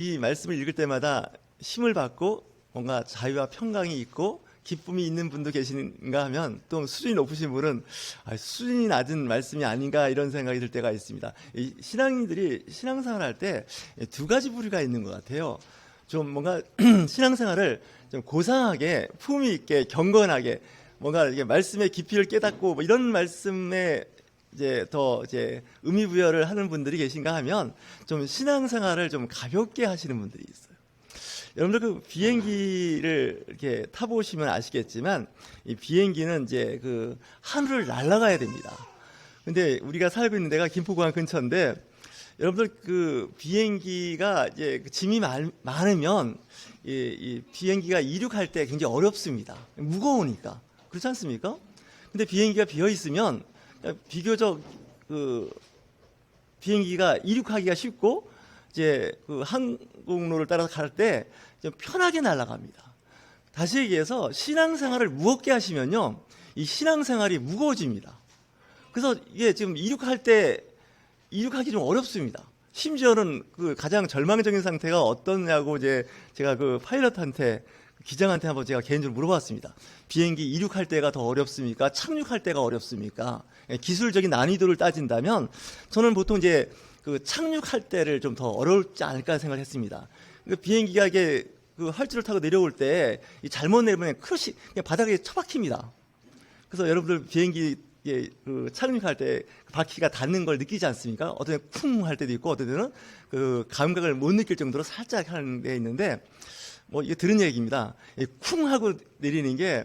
이 말씀을 읽을 때마다 힘을 받고 뭔가 자유와 평강이 있고 기쁨이 있는 분도 계신가 하면 또 수준이 높으신 분은 수준이 낮은 말씀이 아닌가 이런 생각이 들 때가 있습니다. 이 신앙인들이 신앙생활 할 때 두 가지 부류가 있는 것 같아요. 좀 뭔가 신앙생활을 좀 고상하게 품위 있게 경건하게 뭔가 이게 말씀의 깊이를 깨닫고 뭐 이런 말씀에 이제 더 이제 의미 부여를 하는 분들이 계신가 하면 좀 신앙생활을 좀 가볍게 하시는 분들이 있어요. 여러분들 그 비행기를 이렇게 타보시면 아시겠지만 이 비행기는 이제 그 하늘을 날아가야 됩니다. 근데 우리가 살고 있는 데가 김포공항 근처인데 여러분들 그 비행기가 이제 짐이 많으면 이 비행기가 이륙할 때 굉장히 어렵습니다. 무거우니까. 그렇지 않습니까? 근데 비행기가 비어 있으면 비교적 그 비행기가 이륙하기가 쉽고 이제 그 항공로를 따라서 갈 때 좀 편하게 날아갑니다. 다시 얘기해서 신앙생활을 무겁게 하시면요, 이 신앙생활이 무거워집니다. 그래서 이게 지금 이륙하기 좀 어렵습니다. 심지어는 그 가장 절망적인 상태가 어떠냐고 이제 제가 그 파일럿한테 기장한테 한번 제가 개인적으로 물어봤습니다. 비행기 이륙할 때가 더 어렵습니까? 착륙할 때가 어렵습니까? 기술적인 난이도를 따진다면 저는 보통 이제 그 착륙할 때를 좀 더 어렵지 않을까 생각했습니다. 비행기가 이게 그 활주를 타고 내려올 때 잘못 내리면 크러시 그냥 바닥에 처박힙니다. 그래서 여러분들 비행기 그 착륙할 때 바퀴가 닿는 걸 느끼지 않습니까? 어떤 때는 쿵 할 때도 있고 어떤 때는 그 감각을 못 느낄 정도로 살짝 하는 데 있는데 뭐 이게 들은 얘기입니다. 쿵 하고 내리는 게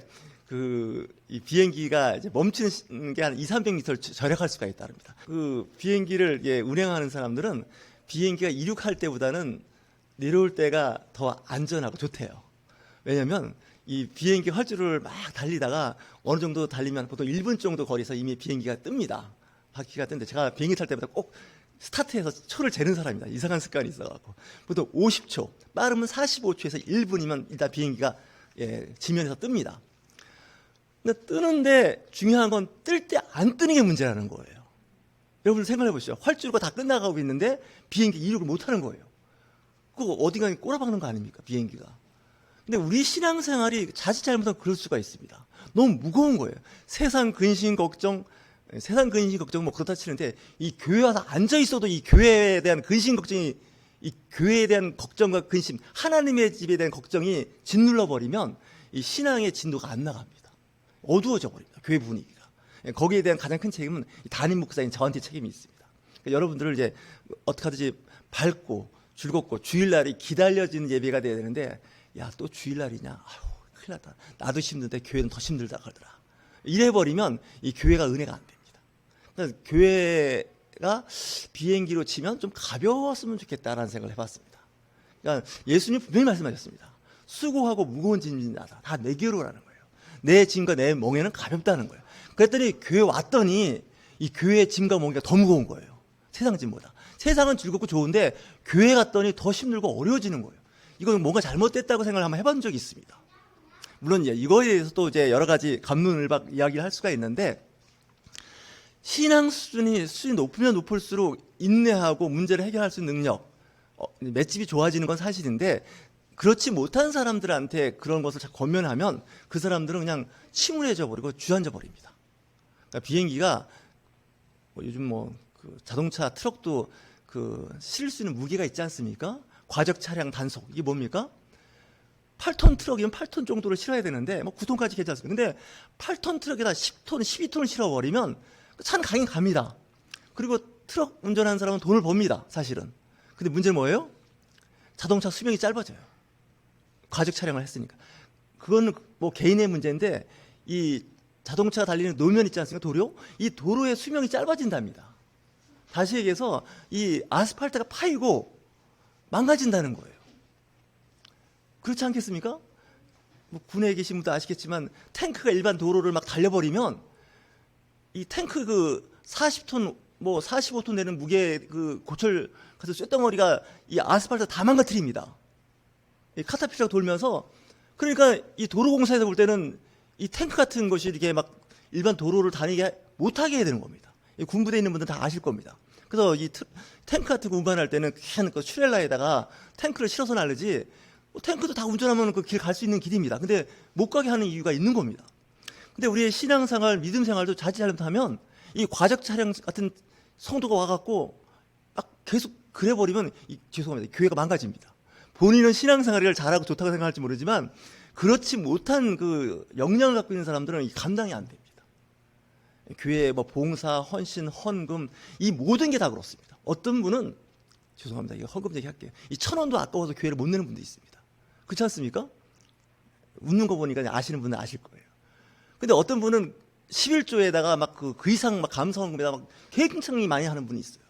이 비행기가 이제 멈추는 게 한 200~300m를 절약할 수가 있다릅니다. 그 비행기를 운행하는 사람들은 비행기가 이륙할 때보다는 내려올 때가 더 안전하고 좋대요. 왜냐하면 이 비행기 활주를 막 달리다가 어느 정도 달리면 보통 1분 정도 거리에서 이미 비행기가 뜹니다. 바퀴가 뜨는데 제가 비행기 탈 때마다 꼭 스타트해서 초를 재는 사람입니다. 이상한 습관이 있어갖고 보통 50초, 빠르면 45초에서 1분이면 일단 비행기가 지면에서 뜹니다. 근데 뜨는데 중요한 건 뜰 때 안 뜨는 게 문제라는 거예요. 여러분들 생각해 보시죠. 활주로가 다 끝나가고 있는데 비행기 이륙을 못하는 거예요. 그거 어디가 꼬라박는 거 아닙니까? 비행기가. 근데 우리 신앙생활이 자칫 잘못하면 그럴 수가 있습니다. 너무 무거운 거예요. 세상 근심 걱정 뭐 그렇다 치는데 이 교회 와서 앉아 있어도 이 교회에 대한 근심 걱정이 이 교회에 대한 걱정과 근심, 하나님의 집에 대한 걱정이 짓눌러 버리면 이 신앙의 진도가 안 나갑니다. 어두워져 버립니다. 교회 분위기가. 거기에 대한 가장 큰 책임은 담임 목사인 저한테 책임이 있습니다. 그러니까 여러분들을 이제 어떻게 하든지 밝고 즐겁고 주일날이 기다려지는 예배가 돼야 되는데 야, 또 주일날이냐? 아유, 큰일 났다. 나도 힘든데 교회는 더 힘들다 그러더라. 이래버리면 이 교회가 은혜가 안 됩니다. 그래서 교회가 비행기로 치면 좀 가벼웠으면 좋겠다라는 생각을 해봤습니다. 그러니까 예수님 분명히 말씀하셨습니다. 수고하고 무거운 짐진 자다. 다 내게로 오라는 거예요. 내 짐과 내 멍에는 가볍다는 거예요. 그랬더니 교회 왔더니 이 교회의 짐과 멍에가 더 무거운 거예요. 세상 짐보다. 세상은 즐겁고 좋은데 교회 갔더니 더 힘들고 어려워지는 거예요. 이건 뭔가 잘못됐다고 생각을 한번 해본 적이 있습니다. 물론 이거에 대해서 또 이제 여러 가지 감론을박 이야기를 할 수가 있는데 신앙 수준이 높으면 높을수록 인내하고 문제를 해결할 수 있는 능력, 맷집이 좋아지는 건 사실인데 그렇지 못한 사람들한테 그런 것을 권면하면 그 사람들은 그냥 침울해져 버리고 주저앉아 버립니다. 그러니까 비행기가 요즘 그 자동차 트럭도 실을 수 있는 무게가 있지 않습니까? 과적 차량 단속 이게 뭡니까? 8톤 트럭이면 8톤 정도를 실어야 되는데 9톤까지 괜찮습니다. 근데 8톤 트럭에다 10톤, 12톤을 실어버리면 차는 가긴 갑니다. 그리고 트럭 운전하는 사람은 돈을 법니다. 사실은. 근데 문제는 뭐예요? 자동차 수명이 짧아져요. 과적 차량을 했으니까. 그거는 개인의 문제인데 이 자동차가 달리는 노면 있지 않습니까? 도로? 이 도로의 수명이 짧아진답니다. 다시 얘기해서 이 아스팔트가 파이고 망가진다는 거예요. 그렇지 않겠습니까? 군에 계신 분도 아시겠지만 탱크가 일반 도로를 막 달려버리면 이 탱크 40톤 45톤 되는 무게 고철 가서 쇳덩어리가 이 아스팔트 다 망가뜨립니다. 이 카타필라가 돌면서 그러니까 이 도로공사에서 볼 때는 이 탱크 같은 것이 이렇게 막 일반 도로를 다니게 못하게 해야 되는 겁니다. 군부대에 있는 분들은 다 아실 겁니다. 그래서 탱크 같은 거 운반할 때는 큰 그 슈렐라에다가 탱크를 실어서 날르지, 탱크도 다 운전하면 그 길 갈 수 있는 길입니다. 근데 못 가게 하는 이유가 있는 겁니다. 근데 우리의 신앙생활, 믿음생활도 자칫 잘못하면 이 과적 차량 같은 성도가 와갖고 막 계속 그래버리면 죄송합니다. 교회가 망가집니다. 본인은 신앙생활을 잘하고 좋다고 생각할지 모르지만 그렇지 못한 그 역량을 갖고 있는 사람들은 감당이 안 됩니다. 교회의 뭐 봉사, 헌신, 헌금 이 모든 게 다 그렇습니다. 어떤 분은 죄송합니다. 이거 헌금 얘기할게요. 이 1,000원도 아까워서 교회를 못 내는 분도 있습니다. 그렇지 않습니까? 웃는 거 보니까 아시는 분은 아실 거예요. 근데 어떤 분은 11조에다가 막 그 이상 막 감사헌금에다 막 굉장히 많이 하는 분이 있어요.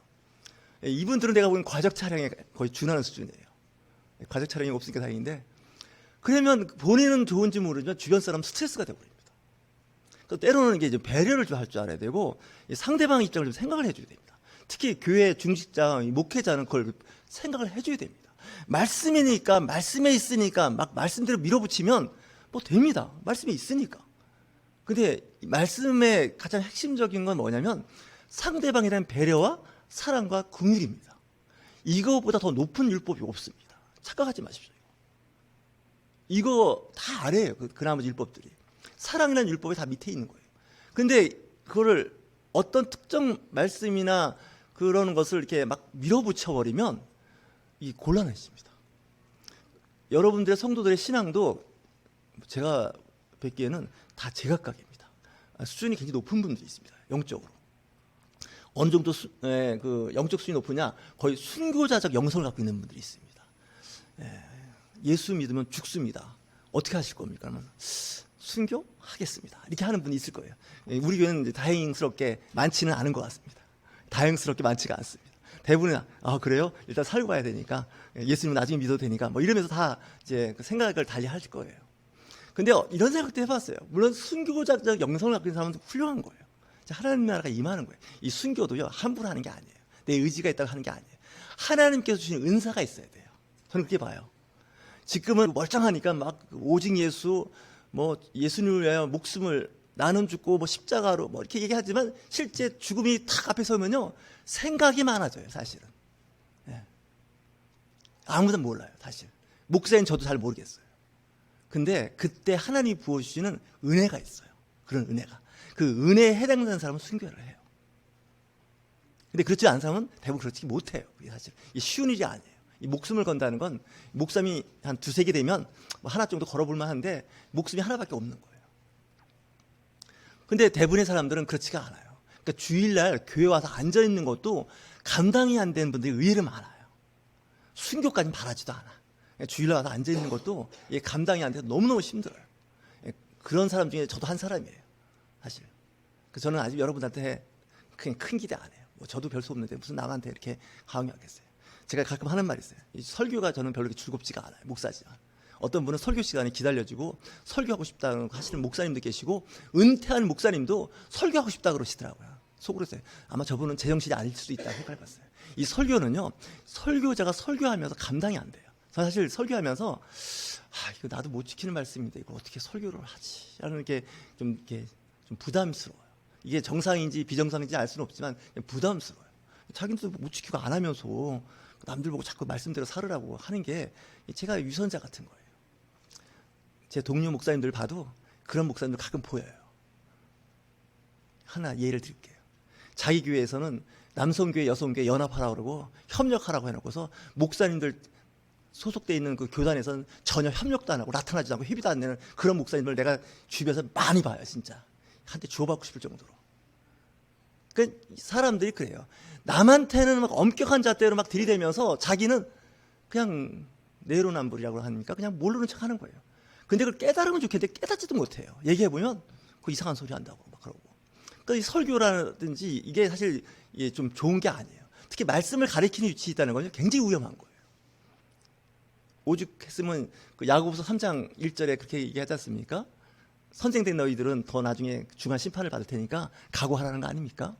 이분들은 내가 보기엔 과적 차량에 거의 준하는 수준이에요. 과적 차량이 없으니까 다행인데, 그러면 본인은 좋은지 모르지만 주변 사람 스트레스가 되어버립니다. 때로는 이게 배려를 좀 할 줄 알아야 되고 상대방 입장을 좀 생각을 해줘야 됩니다. 특히 교회 중직자, 목회자는 그걸 생각을 해줘야 됩니다. 말씀이니까, 말씀에 있으니까 막 말씀대로 밀어붙이면 뭐 됩니다. 말씀에 있으니까. 근데 말씀의 가장 핵심적인 건 뭐냐면 상대방에 대한 배려와 사랑과 긍휼입니다. 이거보다 더 높은 율법이 없습니다. 착각하지 마십시오. 이거 다 아래예요. 그 나머지 율법들이. 사랑이라는 율법이 다 밑에 있는 거예요. 근데 그거를 어떤 특정 말씀이나 그런 것을 이렇게 막 밀어붙여버리면 이 곤란해집니다. 여러분들의 성도들의 신앙도 제가 뵙기에는 다 제각각입니다. 수준이 굉장히 높은 분들이 있습니다. 영적으로. 어느 정도 그 영적 수준이 높으냐, 거의 순교자적 영성을 갖고 있는 분들이 있습니다. 예수 믿으면 죽습니다. 어떻게 하실 겁니까? 그러면 순교 하겠습니다. 이렇게 하는 분이 있을 거예요. 우리 교회는 다행스럽게 많지는 않은 것 같습니다. 다행스럽게 많지가 않습니다. 대부분은 그래요? 일단 살고 가야 되니까, 예수님은 나중에 믿어도 되니까 뭐 이러면서 다 이제 그 생각을 달리 하실 거예요. 근데 이런 생각도 해봤어요. 물론 순교자적 영성을 갖고 있는 사람은 훌륭한 거예요. 하나님 나라가 임하는 거예요. 이 순교도요, 함부로 하는 게 아니에요. 내 의지가 있다고 하는 게 아니에요. 하나님께서 주신 은사가 있어야 돼요. 저는 그렇게 봐요. 지금은 멀쩡하니까 막 오직 예수, 뭐 예수님을 위하여 목숨을 나눔 죽고 뭐 십자가로 뭐 이렇게 얘기하지만 실제 죽음이 탁 앞에 서면요, 생각이 많아져요. 사실은. 아무도 몰라요. 사실. 목사인 저도 잘 모르겠어요. 근데 그때 하나님이 부어주시는 은혜가 있어요. 그런 은혜가. 그 은혜에 해당되는 사람은 순교를 해요. 근데 그렇지 않은 사람은 대부분 그렇지 못해요. 사실 이 쉬운 일이 아니에요. 이 목숨을 건다는 건 목숨이 한 두세 개 되면 뭐 하나 정도 걸어볼만 한데 목숨이 하나밖에 없는 거예요. 근데 대부분의 사람들은 그렇지가 않아요. 그러니까 주일날 교회 와서 앉아있는 것도 감당이 안 되는 분들이 의외로 많아요. 순교까지는 바라지도 않아. 주일날 와서 앉아있는 것도 감당이 안 돼서 너무너무 힘들어요. 그런 사람 중에 저도 한 사람이에요. 사실. 그래서 저는 아직 여러분한테 그냥 큰 기대 안 해요. 뭐 저도 별 수 없는데 무슨 남한테 이렇게 강요하겠어요. 제가 가끔 하는 말이 있어요. 이 설교가 저는 별로 즐겁지가 않아요. 목사지만. 어떤 분은 설교 시간이 기다려지고 설교하고 싶다는 하시는 목사님도 계시고, 은퇴한 목사님도 설교하고 싶다 그러시더라고요. 속으로 했어요. 아마 저분은 제정신이 아닐 수도 있다 생각해봤어요. 이 설교는요, 설교자가 설교하면서 감당이 안 돼요. 사실 설교하면서 이거 나도 못 지키는 말씀인데 이거 어떻게 설교를 하지? 라는 게 좀 부담스러워요. 이게 정상인지 비정상인지 알 수는 없지만 부담스러워요. 자기도 못 지키고 안 하면서 남들 보고 자꾸 말씀대로 살으라고 하는 게 제가 유선자 같은 거예요. 제 동료 목사님들 봐도 그런 목사님들 가끔 보여요. 하나 예를 드릴게요. 자기 교회에서는 남성교회, 여성교회 연합하라고 그러고 협력하라고 해놓고서 목사님들 소속되어 있는 그 교단에서는 전혀 협력도 안 하고 나타나지도 않고 협의도 안 되는 그런 목사님을 내가 주변에서 많이 봐요. 진짜 한테 주워받고 싶을 정도로. 그러니까 사람들이 그래요. 남한테는 막 엄격한 잣대로 막 들이대면서 자기는 그냥 내로남불이라고 하니까 그냥 모르는 척 하는 거예요. 근데 그걸 깨달으면 좋겠는데 깨닫지도 못해요. 얘기해보면 그 이상한 소리 한다고 막 그러고. 그러니까 이 설교라든지 이게 사실 좀 좋은 게 아니에요. 특히 말씀을 가리키는 위치에 있다는 건 굉장히 위험한 거예요. 오죽했으면 그 야고보서 3장 1절에 그렇게 얘기하지 않습니까? 선생된 너희들은 더 나중에 중한 심판을 받을 테니까 각오하라는 거 아닙니까?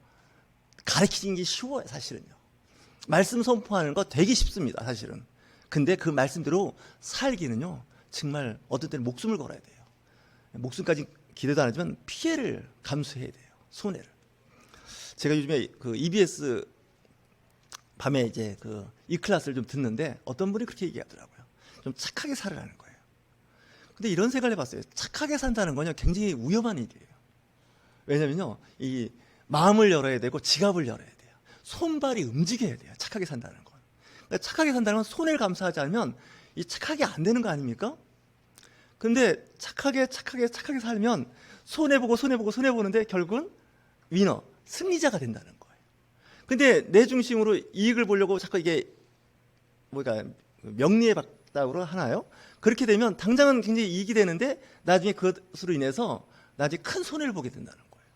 가르치는 게 쉬워요. 사실은요. 말씀 선포하는 거 되게 쉽습니다. 사실은. 근데 그 말씀대로 살기는요, 정말 어떤 때는 목숨을 걸어야 돼요. 목숨까지 기대도 안 하지만 피해를 감수해야 돼요. 손해를. 제가 요즘에 그 EBS 밤에 이제 그 이 클래스를 좀 듣는데 어떤 분이 그렇게 얘기하더라고요. 좀 착하게 살으라는 거예요. 근데 이런 생각을 해봤어요. 착하게 산다는 건요, 굉장히 위험한 일이에요. 왜냐면요, 이 마음을 열어야 되고 지갑을 열어야 돼요. 손발이 움직여야 돼요. 착하게 산다는 건. 그러니까 착하게 산다는 건 손해를 감수하지 않으면 이 착하게 안 되는 거 아닙니까? 근데 착하게 살면 손해보는데 결국은 위너, 승리자가 된다는 거예요. 근데 내 중심으로 이익을 보려고 자꾸 이게 뭐가 명리에 박다고 하나요? 그렇게 되면 당장은 굉장히 이익이 되는데 나중에 그것으로 인해서 나중에 큰 손해를 보게 된다는 거예요.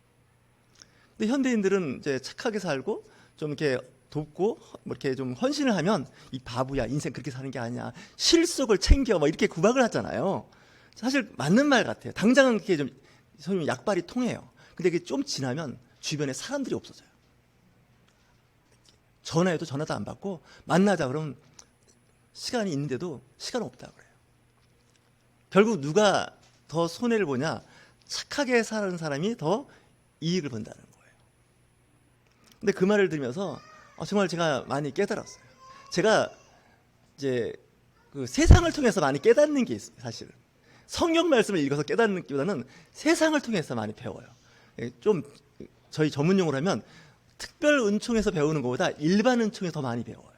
근데 현대인들은 이제 착하게 살고 좀 이렇게 돕고 뭐 이렇게 좀 헌신을 하면 이 바보야, 인생 그렇게 사는 게 아니야, 실속을 챙겨, 뭐 이렇게 구박을 하잖아요. 사실 맞는 말 같아요. 당장은 그게 좀 소위 약발이 통해요. 근데 그게 좀 지나면 주변에 사람들이 없어져요. 전화해도 전화도 안 받고, 만나자 그러면 시간이 있는데도 시간 없다 그래요. 결국 누가 더 손해를 보냐? 착하게 사는 사람이 더 이익을 본다는 거예요. 근데 그 말을 들으면서 정말 제가 많이 깨달았어요. 제가 이제 그 세상을 통해서 많이 깨닫는 게 있어요, 사실은. 성경 말씀을 읽어서 깨닫는 것보다는 세상을 통해서 많이 배워요. 좀 저희 전문용어로 하면 특별 은총에서 배우는 것보다 일반 은총에서 더 많이 배워요.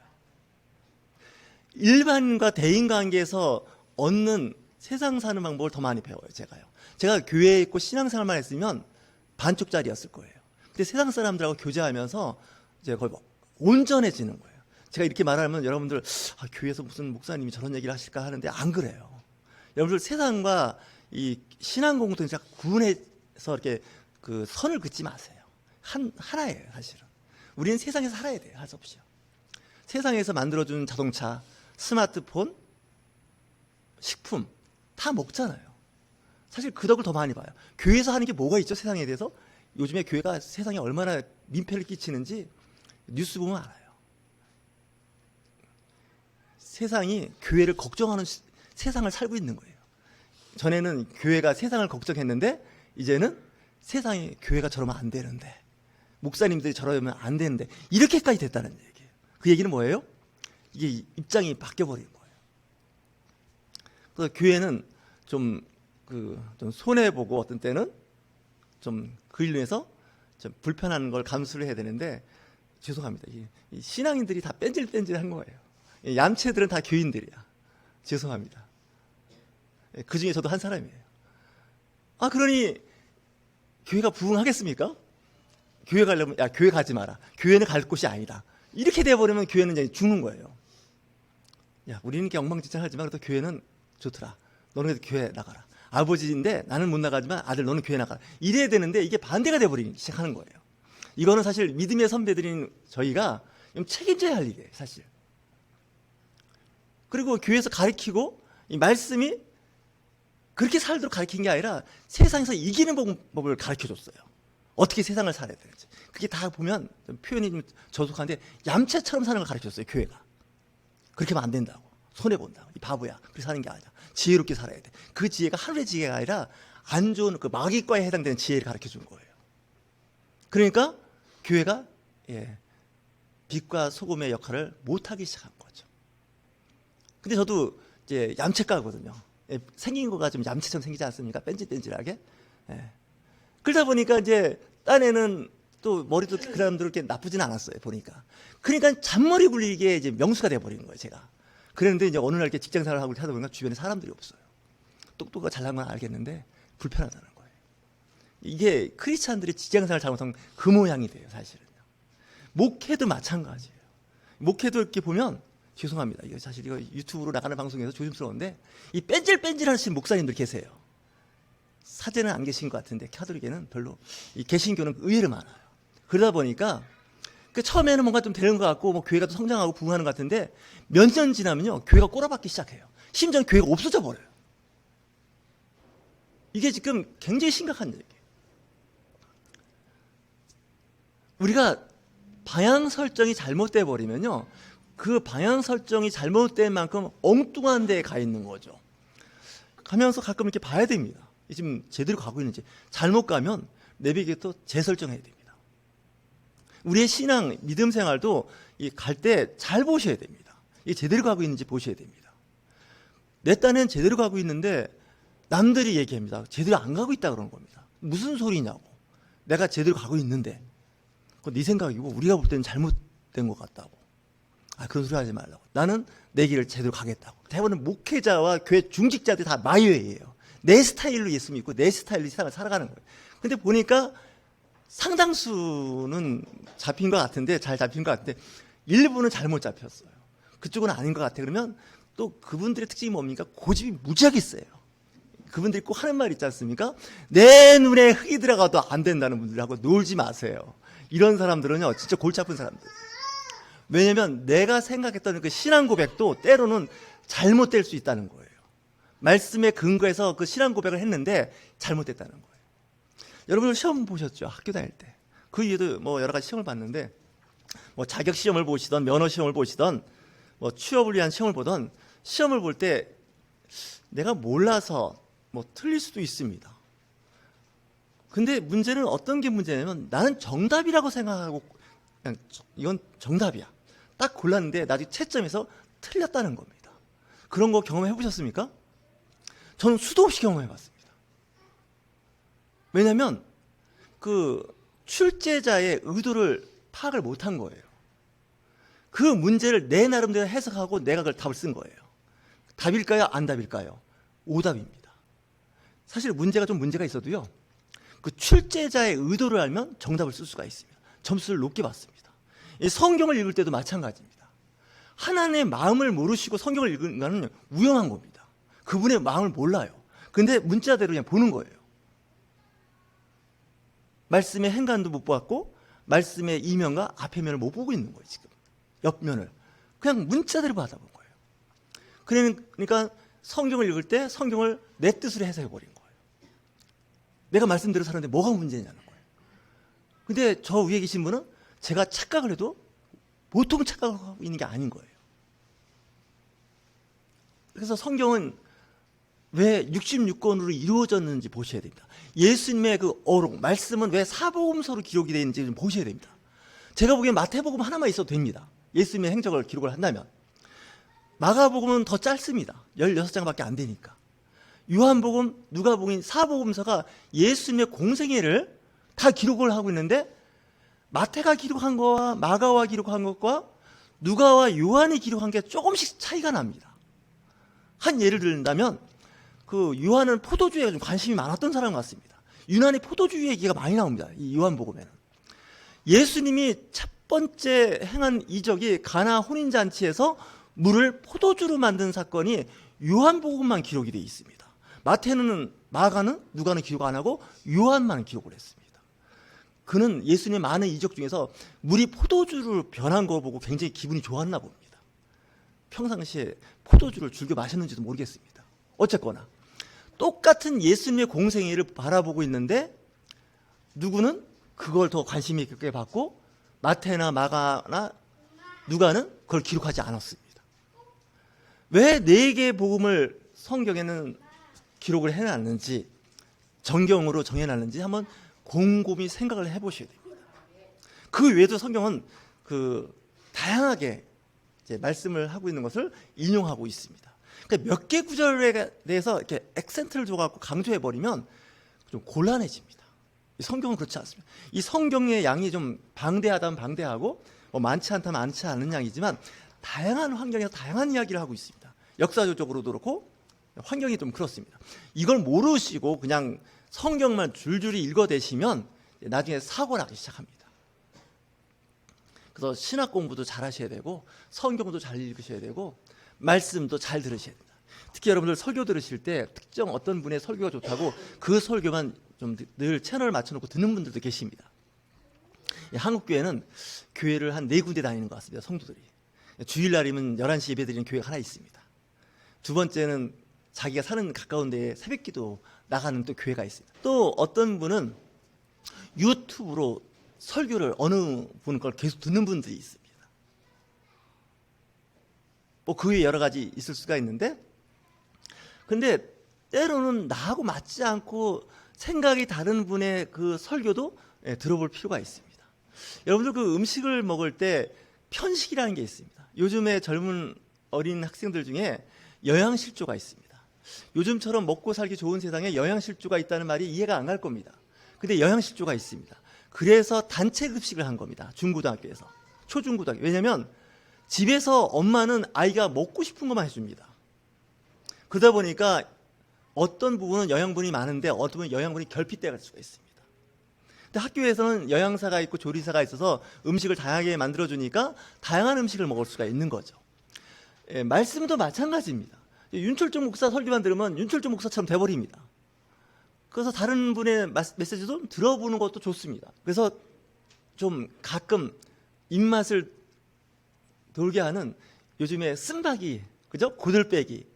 일반과 대인 관계에서 얻는 세상 사는 방법을 더 많이 배워요, 제가요. 제가 교회에 있고 신앙생활만 했으면 반쪽짜리였을 거예요. 근데 세상 사람들하고 교제하면서 이제 거의 뭐 온전해지는 거예요. 제가 이렇게 말하면 여러분들 교회에서 무슨 목사님이 저런 얘기를 하실까 하는데 안 그래요. 여러분들 세상과 이 신앙 공동체가 구분해서 이렇게 그 선을 긋지 마세요. 하나예요, 사실은. 우리는 세상에서 살아야 돼요, 할 수 없이요. 세상에서 만들어준 자동차, 스마트폰, 식품 다 먹잖아요. 사실 그 덕을 더 많이 봐요. 교회에서 하는 게 뭐가 있죠, 세상에 대해서? 요즘에 교회가 세상에 얼마나 민폐를 끼치는지 뉴스 보면 알아요. 세상이 교회를 걱정하는 세상을 살고 있는 거예요. 전에는 교회가 세상을 걱정했는데 이제는 세상이 교회가 저러면 안 되는데, 목사님들이 저러면 안 되는데, 이렇게까지 됐다는 얘기예요. 그 얘기는 뭐예요? 이게 입장이 바뀌어버린 거예요. 그래서 교회는 좀 손해보고 어떤 때는 좀 그 일로 해서 좀 불편한 걸 감수를 해야 되는데, 죄송합니다. 이 신앙인들이 다 뺀질뺀질한 거예요. 얌체들은 다 교인들이야. 죄송합니다. 그 중에 저도 한 사람이에요. 그러니 교회가 부흥하겠습니까? 교회 가려면 교회 가지 마라. 교회는 갈 곳이 아니다. 이렇게 돼버리면 교회는 이제 죽는 거예요. 우리는 이렇게 엉망진창하지만 그래도 교회는 좋더라. 너는 그래도 교회 나가라. 아버지인데 나는 못 나가지만 아들 너는 교회 나가라. 이래야 되는데 이게 반대가 돼버리기 시작하는 거예요. 이거는 사실 믿음의 선배들인 저희가 좀 책임져야 할 일이에요, 사실. 그리고 교회에서 가르치고 이 말씀이 그렇게 살도록 가르친 게 아니라 세상에서 이기는 방법을 가르쳐줬어요. 어떻게 세상을 살아야 되는지. 그게 다 보면 표현이 좀 저속한데 얌체처럼 사는 걸 가르쳐줬어요, 교회가. 그렇게 하면 안 된다고. 손해본다고. 이 바보야. 그렇게 사는 게 아니야. 지혜롭게 살아야 돼. 그 지혜가 하루의 지혜가 아니라 안 좋은 그 마귀과에 해당되는 지혜를 가르쳐준 거예요. 그러니까 교회가 빛과 소금의 역할을 못하기 시작한 거죠. 근데 저도 이제 얌체가거든요. 생긴 거가 좀 얌체처럼 생기지 않습니까? 뺀질뺀질하게. 그러다 보니까 이제 딴에는 또 머리도 그 사람들 이렇게 나쁘진 않았어요, 보니까. 그러니까 잔머리 굴리게 이제 명수가 돼버리는 거예요, 제가. 그랬는데 이제 어느 날 이렇게 직장 생활을 하고 하다 보니까 주변에 사람들이 없어요. 똑똑하고 잘난 건 알겠는데 불편하다는 거예요. 이게 크리스찬들이 직장 생활 잘못하면 그 모양이 돼요, 사실은요. 목회도 마찬가지예요. 목회도 이렇게 보면 죄송합니다. 이거 사실 이거 유튜브로 나가는 방송에서 조심스러운데 이 뺀질뺀질하신 목사님들 계세요. 사제는 안 계신 것 같은데 카톨릭에는 별로, 이 개신교는 의외로 많아요. 그러다 보니까 처음에는 뭔가 좀 되는 것 같고 뭐 교회가 또 성장하고 부흥하는 것 같은데 몇 년 지나면요 교회가 꼬라박기 시작해요. 심지어 교회가 없어져 버려요. 이게 지금 굉장히 심각한 얘기예요. 우리가 방향 설정이 잘못돼 버리면요 그 방향 설정이 잘못된 만큼 엉뚱한 데에 가 있는 거죠. 가면서 가끔 이렇게 봐야 됩니다. 지금 제대로 가고 있는지. 잘못 가면 내비게이터 재설정해야 됩니다. 우리의 신앙, 믿음 생활도 이 갈 때 잘 보셔야 됩니다. 이게 제대로 가고 있는지 보셔야 됩니다. 내 딴엔 제대로 가고 있는데 남들이 얘기합니다. 제대로 안 가고 있다 그러는 겁니다. 무슨 소리냐고. 내가 제대로 가고 있는데 그건 네 생각이고 우리가 볼 때는 잘못된 것 같다고. 그런 소리 하지 말라고. 나는 내 길을 제대로 가겠다고. 대부분 목회자와 교회 중직자들이 다 마이웨이예요. 내 스타일로 예수 믿고 내 스타일로 세상을 살아가는 거예요. 근데 보니까 상당수는 잡힌 것 같은데, 잘 잡힌 것 같은데 일부는 잘못 잡혔어요. 그쪽은 아닌 것 같아. 그러면 또 그분들의 특징이 뭡니까? 고집이 무지하게 세요. 그분들이 꼭 하는 말 있지 않습니까? 내 눈에 흙이 들어가도 안 된다는 분들하고 놀지 마세요. 이런 사람들은요 진짜 골치 아픈 사람들. 왜냐면 내가 생각했던 그 신앙 고백도 때로는 잘못될 수 있다는 거예요. 말씀에 근거해서 그 신앙 고백을 했는데 잘못됐다는 거예요. 여러분들 시험 보셨죠? 학교 다닐 때. 그 이후에도 뭐 여러 가지 시험을 봤는데 뭐 자격 시험을 보시던 면허 시험을 보시던 뭐 취업을 위한 시험을 보던 시험을 볼 때 내가 몰라서 뭐 틀릴 수도 있습니다. 근데 문제는 어떤 게 문제냐면 나는 정답이라고 생각하고 그냥 이건 정답이야. 딱 골랐는데 나중에 채점에서 틀렸다는 겁니다. 그런 거 경험해 보셨습니까? 저는 수도 없이 경험해 봤습니다. 왜냐하면 그 출제자의 의도를 파악을 못한 거예요. 그 문제를 내 나름대로 해석하고 내가 그걸 답을 쓴 거예요. 답일까요? 안 답일까요? 오답입니다. 사실 문제가 좀 문제가 있어도요. 그 출제자의 의도를 알면 정답을 쓸 수가 있습니다. 점수를 높게 받습니다. 성경을 읽을 때도 마찬가지입니다. 하나님의 마음을 모르시고 성경을 읽는 것은 위험한 겁니다. 그분의 마음을 몰라요. 근데 문자대로 그냥 보는 거예요. 말씀의 행간도 못 봤고 말씀의 이면과 앞에면을 못 보고 있는 거예요. 지금 옆면을 그냥 문자대로 받아본 거예요. 그러니까 성경을 읽을 때 성경을 내 뜻으로 해석해 버린 거예요. 내가 말씀대로 사는데 뭐가 문제냐는 거예요. 근데 저 위에 계신 분은 제가 착각을 해도 보통 착각을 하고 있는 게 아닌 거예요. 그래서 성경은 왜 66권으로 이루어졌는지 보셔야 됩니다. 예수님의 그 어록, 말씀은 왜 사복음서로 기록이 되어 있는지 좀 보셔야 됩니다. 제가 보기엔 마태복음 하나만 있어도 됩니다. 예수님의 행적을 기록을 한다면. 마가복음은 더 짧습니다. 16장밖에 안 되니까. 요한복음, 누가복음, 사복음서가 예수님의 공생애를 다 기록을 하고 있는데 마태가 기록한 거와 마가와 기록한 것과 누가와 요한이 기록한 게 조금씩 차이가 납니다. 한 예를 들자면 그 요한은 포도주에 좀 관심이 많았던 사람 같습니다. 유난히 포도주 얘기가 많이 나옵니다. 이 요한복음에는. 예수님이 첫 번째 행한 이적이 가나 혼인잔치에서 물을 포도주로 만든 사건이 요한복음만 기록이 되어 있습니다. 마태는, 마가는, 누가는 기록 안 하고 요한만 기록을 했습니다. 그는 예수님의 많은 이적 중에서 물이 포도주로 변한 거 보고 굉장히 기분이 좋았나 봅니다. 평상시에 포도주를 즐겨 마셨는지도 모르겠습니다. 어쨌거나 똑같은 예수님의 공생애를 바라보고 있는데 누구는 그걸 더 관심 있게 받고 마태나 마가나 누가는 그걸 기록하지 않았습니다. 왜 4개의 복음을 성경에는 기록을 해놨는지, 정경으로 정해놨는지 한번 곰곰이 생각을 해보셔야 됩니다. 그 외에도 성경은 그 다양하게 이제 말씀을 하고 있는 것을 인용하고 있습니다. 그러니까 몇 개 구절에 대해서 이렇게 액센트를 줘갖고 강조해버리면 좀 곤란해집니다. 이 성경은 그렇지 않습니다. 이 성경의 양이 좀 방대하다면 방대하고 뭐 많지 않다면 많지 않은 양이지만 다양한 환경에서 다양한 이야기를 하고 있습니다. 역사적으로도 그렇고 환경이 좀 그렇습니다. 이걸 모르시고 그냥 성경만 줄줄이 읽어대시면 나중에 사고를 하기 시작합니다. 그래서 신학 공부도 잘 하셔야 되고 성경도 잘 읽으셔야 되고 말씀도 잘 들으셔야 됩니다. 특히 여러분들 설교 들으실 때 특정 어떤 분의 설교가 좋다고 그 설교만 좀 늘 채널을 맞춰놓고 듣는 분들도 계십니다. 한국교회는 교회를 한 4군데 다니는 것 같습니다. 성도들이. 주일날이면 11시 예배 드리는 교회가 하나 있습니다. 두 번째는 자기가 사는 가까운 데에 새벽기도 나가는 또 교회가 있습니다. 또 어떤 분은 유튜브로 설교를 어느 분 걸 계속 듣는 분들이 있습니다. 뭐 그 외에 여러 가지 있을 수가 있는데 근데 때로는 나하고 맞지 않고 생각이 다른 분의 그 설교도 들어볼 필요가 있습니다. 여러분들 그 음식을 먹을 때 편식이라는 게 있습니다. 요즘에 젊은 어린 학생들 중에 영양실조가 있습니다. 요즘처럼 먹고 살기 좋은 세상에 영양실조가 있다는 말이 이해가 안 갈 겁니다. 근데 영양실조가 있습니다. 그래서 단체 급식을 한 겁니다. 중고등학교에서. 초중고등학교. 왜냐하면 집에서 엄마는 아이가 먹고 싶은 것만 해줍니다. 그러다 보니까 어떤 부분은 영양분이 많은데 어떤 부분은 영양분이 결핍될 수가 있습니다. 근데 학교에서는 영양사가 있고 조리사가 있어서 음식을 다양하게 만들어주니까 다양한 음식을 먹을 수가 있는 거죠. 예, 말씀도 마찬가지입니다. 윤철중 목사 설교만 들으면 윤철중 목사처럼 돼버립니다. 그래서 다른 분의 메시지도 들어보는 것도 좋습니다. 그래서 좀 가끔 입맛을 돌게 하는 요즘에 쓴바기, 그죠? 고들빼기,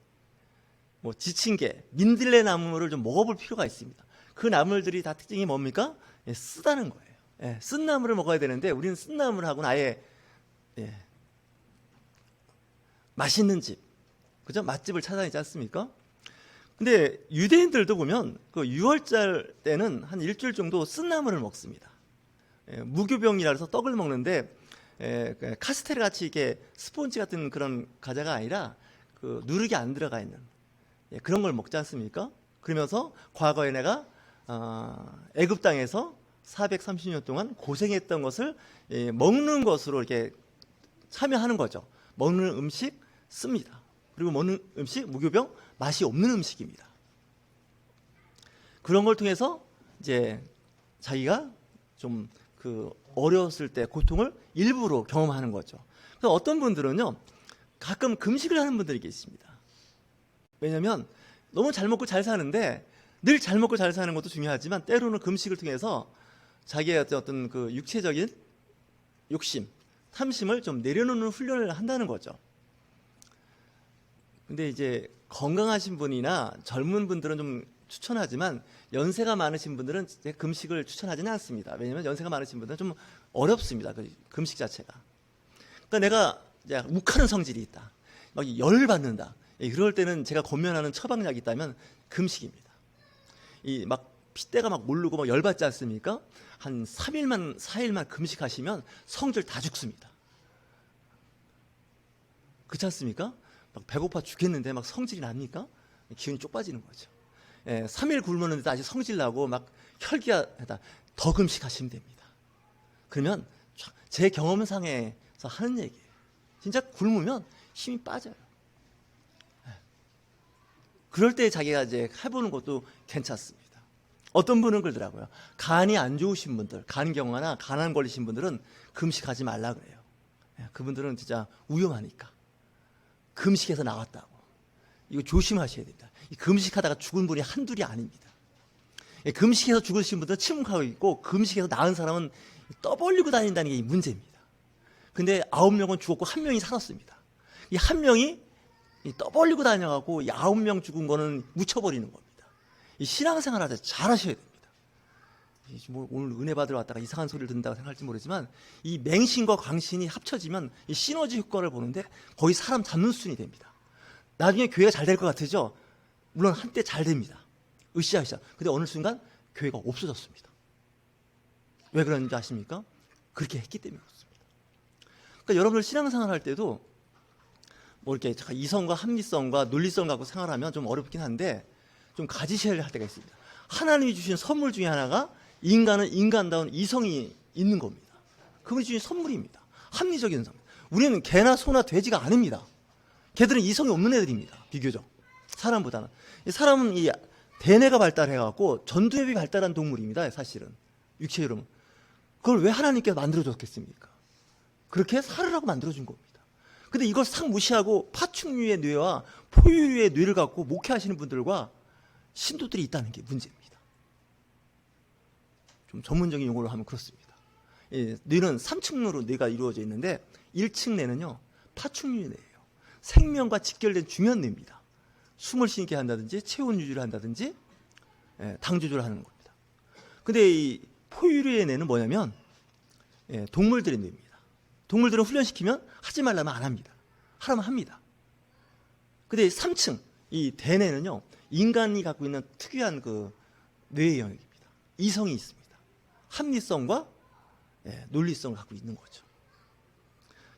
뭐 지친개, 민들레 나물을 좀 먹어볼 필요가 있습니다. 그 나물들이 다 특징이 뭡니까? 예, 쓰다는 거예요. 예, 쓴 나물을 먹어야 되는데 우리는 쓴 나물하고는 아예 맛있는 집, 그죠? 맛집을 찾아내지 않습니까? 근데 유대인들도 보면 그 6월절 때는 한 일주일 정도 쓴 나물을 먹습니다. 무교병이라 해서 떡을 먹는데 카스테르 같이 이게 스폰지 같은 그런 과자가 아니라 그 누룩이 안 들어가 있는 그런 걸 먹지 않습니까? 그러면서 과거에 내가 애굽 땅에서 430년 동안 고생했던 것을 먹는 것으로 이렇게 참여하는 거죠. 먹는 음식 씁니다. 그리고 먹는 음식 무교병 맛이 없는 음식입니다. 그런 걸 통해서 이제 자기가 좀 그 어려웠을 때 고통을 일부러 경험하는 거죠. 그래서 어떤 분들은요 가끔 금식을 하는 분들이 계십니다. 왜냐하면 너무 잘 먹고 잘 사는데 늘 잘 먹고 잘 사는 것도 중요하지만 때로는 금식을 통해서 자기의 어떤 그 육체적인 욕심, 탐심을 좀 내려놓는 훈련을 한다는 거죠. 근데 이제 건강하신 분이나 젊은 분들은 좀 추천하지만 연세가 많으신 분들은 금식을 추천하지는 않습니다. 왜냐하면 연세가 많으신 분들은 좀 어렵습니다. 그 금식 자체가. 그러니까 내가 이제 욱하는 성질이 있다. 막 열받는다. 이럴 때는 제가 권면하는 처방약이 있다면 금식입니다. 이 막 핏대가 막 모르고 막 열받지 않습니까? 한 3일만 4일만 금식하시면 성질 다 죽습니다. 그렇지 않습니까? 막 배고파 죽겠는데 막 성질이 납니까? 기운이 쪽 빠지는 거죠. 3일 굶었는데도 아직 성질 나고 막 혈기가 나다. 더 금식하시면 됩니다. 그러면 제 경험상에서 하는 얘기예요. 진짜 굶으면 힘이 빠져요. 그럴 때 자기가 이제 해보는 것도 괜찮습니다. 어떤 분은 그러더라고요. 간이 안 좋으신 분들, 간경화나 간암 걸리신 분들은 금식하지 말라 그래요. 그분들은 진짜 위험하니까. 금식에서 나왔다고. 이거 조심하셔야 됩니다. 금식하다가 죽은 분이 한둘이 아닙니다. 금식해서 죽으신 분들은 침묵하고 있고 금식해서 나은 사람은 떠벌리고 다닌다는 게 문제입니다. 근데 9명은 죽었고 1명이 살았습니다. 이 1명이 떠벌리고 다녀가고 이 9명 죽은 거는 묻혀버리는 겁니다. 이 신앙생활 할 때 잘 하셔야 됩니다. 뭐 오늘 은혜 받으러 왔다가 이상한 소리를 듣는다고 생각할지 모르지만 이 맹신과 광신이 합쳐지면 이 시너지 효과를 보는데 거의 사람 잡는 수준이 됩니다. 나중에 교회가 잘 될 것 같으죠? 물론 한때 잘 됩니다. 으쌰으쌰. 근데 어느 순간 교회가 없어졌습니다. 왜 그런지 아십니까? 그렇게 했기 때문에 그렇습니다. 그러니까 여러분들 신앙생활 할 때도 뭐 이렇게 이성과 합리성과 논리성 갖고 생활하면 좀 어렵긴 한데 좀 가지셔야 할 때가 있습니다. 하나님이 주신 선물 중에 하나가 인간은 인간다운 이성이 있는 겁니다. 그분이 주신 선물입니다. 합리적인 선물. 우리는 개나 소나 돼지가 아닙니다. 개들은 이성이 없는 애들입니다. 비교적 사람보다는. 사람은 이 대뇌가 발달해갖고 전두엽이 발달한 동물입니다. 사실은 육체적으로는. 그걸 왜 하나님께서 만들어줬겠습니까? 그렇게 살으라고 만들어준 겁니다. 근데 이걸 싹 무시하고 파충류의 뇌와 포유류의 뇌를 갖고 목회하시는 분들과 신도들이 있다는 게 문제입니다. 좀 전문적인 용어로 하면 그렇습니다. 뇌는 3층으로 뇌가 이루어져 있는데 1층 뇌는요 파충류 뇌예요. 생명과 직결된 중요한 뇌입니다. 숨을 쉬게 한다든지 체온 유지를 한다든지 당 조절을 하는 겁니다. 근데 이 포유류의 뇌는 뭐냐면 동물들의 뇌입니다. 동물들은 훈련시키면 하지 말라면 안 합니다. 하라면 합니다. 근데 3층 이 대뇌는요 인간이 갖고 있는 특유한 그 뇌의 영역입니다. 이성이 있습니다. 합리성과 논리성을 갖고 있는 거죠.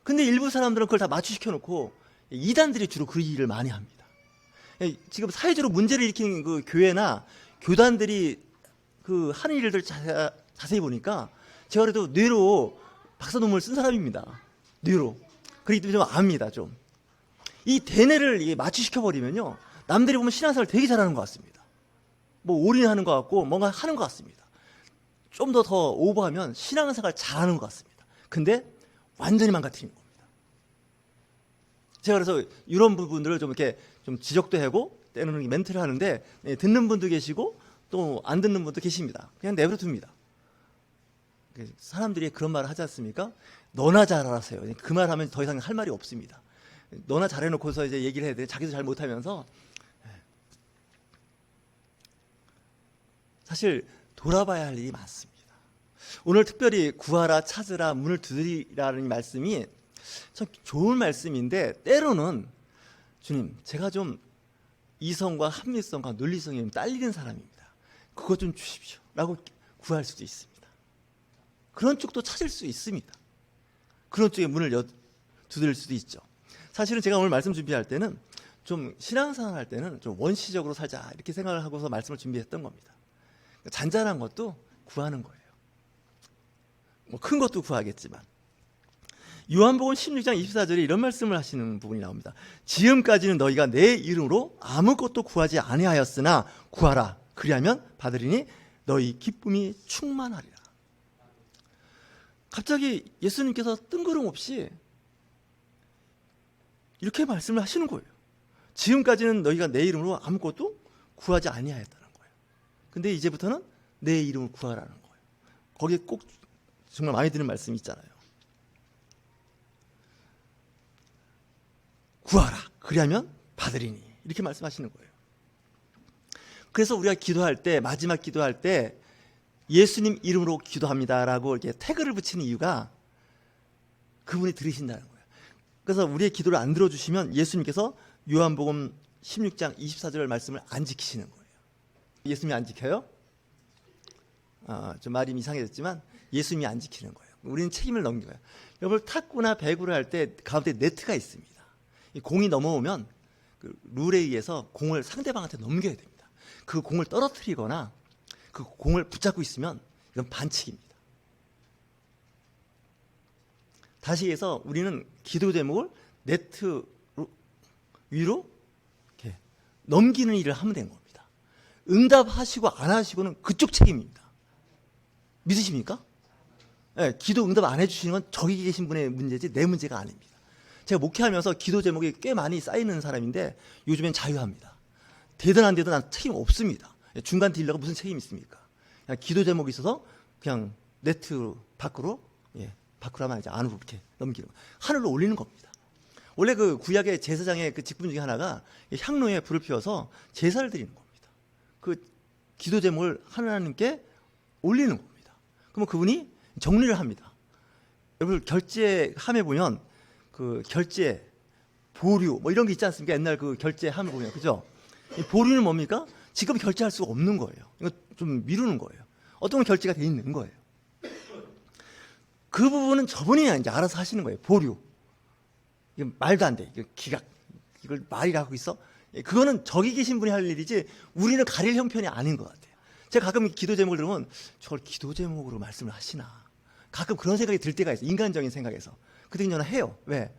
근데 일부 사람들은 그걸 다 마취시켜 놓고 이단들이 주로 그 일을 많이 합니다. 지금 사회적으로 문제를 일으키는 그 교회나 교단들이 그 하는 일들 자세히 보니까 제가 그래도 뇌로 박사 논문을 쓴 사람입니다. 뇌로. 그렇기 때문에 좀 압니다, 좀. 이 대뇌를 마취시켜 버리면요, 남들이 보면 신앙생활 되게 잘하는 것 같습니다. 뭐 올인하는 것 같고 뭔가 하는 것 같습니다. 좀 더 오버하면 신앙생활 잘하는 것 같습니다. 근데 완전히 망가뜨리는 겁니다. 제가 그래서 이런 부분들을 좀 이렇게 좀 지적도 하고 때로는 멘트를 하는데, 듣는 분도 계시고 또 안 듣는 분도 계십니다. 그냥 내버려 둡니다. 사람들이 그런 말을 하지 않습니까? 너나 잘하세요. 그 말 하면 더 이상 할 말이 없습니다. 너나 잘해놓고서 이제 얘기를 해야 돼. 자기도 잘 못하면서. 사실 돌아봐야 할 일이 많습니다. 오늘 특별히 구하라, 찾으라, 문을 두드리라는 말씀이 참 좋은 말씀인데, 때로는 주님, 제가 좀 이성과 합리성과 논리성이 좀 딸리는 사람입니다. 그것 좀 주십시오 라고 구할 수도 있습니다. 그런 쪽도 찾을 수 있습니다. 그런 쪽에 문을 두드릴 수도 있죠. 사실은 제가 오늘 말씀 준비할 때는 좀 신앙생활 할 때는 좀 원시적으로 살자 이렇게 생각을 하고서 말씀을 준비했던 겁니다. 잔잔한 것도 구하는 거예요. 뭐 큰 것도 구하겠지만. 요한복음 16장 24절에 이런 말씀을 하시는 부분이 나옵니다. 지금까지는 너희가 내 이름으로 아무것도 구하지 아니하였으나 구하라. 그리하면 받으리니 너희 기쁨이 충만하리라. 갑자기 예수님께서 뜬구름없이 이렇게 말씀을 하시는 거예요. 지금까지는 너희가 내 이름으로 아무것도 구하지 아니하였다는 거예요. 근데 이제부터는 내 이름을 구하라는 거예요. 거기에 꼭 정말 많이 드는 말씀이 있잖아요. 구하라. 그리하면 받으리니. 이렇게 말씀하시는 거예요. 그래서 우리가 기도할 때, 마지막 기도할 때 예수님 이름으로 기도합니다라고 이렇게 태그를 붙이는 이유가 그분이 들으신다는 거예요. 그래서 우리의 기도를 안 들어주시면 예수님께서 요한복음 16장 24절 말씀을 안 지키시는 거예요. 예수님이 안 지켜요? 좀 말이 이상해졌지만 예수님이 안 지키는 거예요. 우리는 책임을 넘겨요. 여러분, 탁구나 배구를 할 때 가운데 네트가 있습니다. 이 공이 넘어오면 그 룰에 의해서 공을 상대방한테 넘겨야 됩니다. 그 공을 떨어뜨리거나 그 공을 붙잡고 있으면 이건 반칙입니다. 다시 해서 우리는 기도 제목을 네트 위로 이렇게 넘기는 일을 하면 되는 겁니다. 응답하시고 안 하시고는 그쪽 책임입니다. 믿으십니까? 네, 기도 응답 안 해주시는 건 저기 계신 분의 문제지 내 문제가 아닙니다. 제가 목회하면서 기도 제목이 꽤 많이 쌓이는 사람인데 요즘엔 자유합니다. 되든 안 되든 난 책임 없습니다. 중간 딜러가 무슨 책임이 있습니까? 그냥 기도 제목이 있어서 그냥 네트 밖으로, 밖으로 하면 이제 안으로 이렇게 넘기는, 하늘로 올리는 겁니다. 원래 그 구약의 제사장의 그 직분 중에 하나가 향로에 불을 피워서 제사를 드리는 겁니다. 그 기도 제목을 하나님께 올리는 겁니다. 그러면 그분이 정리를 합니다. 여러분, 결제함에 보면 그 결제, 보류 뭐 이런 게 있지 않습니까? 옛날 그 결제함을 보면, 그죠? 이 보류는 뭡니까? 지금 결제할 수가 없는 거예요. 이거 좀 미루는 거예요. 어떤 건 결제가 돼 있는 거예요. 그 부분은 저분이 이제 알아서 하시는 거예요. 보류. 이거 말도 안 돼. 이거 기각. 이걸 말이라고 있어? 그거는 저기 계신 분이 할 일이지 우리는 가릴 형편이 아닌 것 같아요. 제가 가끔 기도 제목을 들으면 저걸 기도 제목으로 말씀을 하시나. 가끔 그런 생각이 들 때가 있어요. 인간적인 생각에서. 그때 전화 해요. 왜?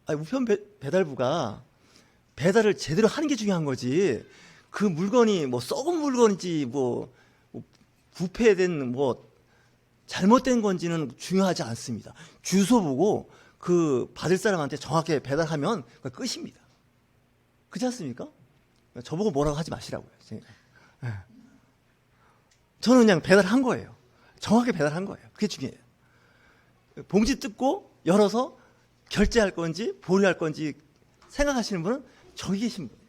우편 배달부가 배달을 제대로 하는 게 중요한 거지. 그 물건이 뭐 썩은 물건인지 뭐 부패된 뭐 잘못된 건지는 중요하지 않습니다. 주소 보고 그 받을 사람한테 정확하게 배달하면 끝입니다. 그렇지 않습니까? 저보고 뭐라고 하지 마시라고요. 저는 그냥 배달한 거예요. 정확하게 배달한 거예요. 그게 중요해요. 봉지 뜯고 열어서 결제할 건지 보류할 건지 생각하시는 분은 저기 계신 분이에요.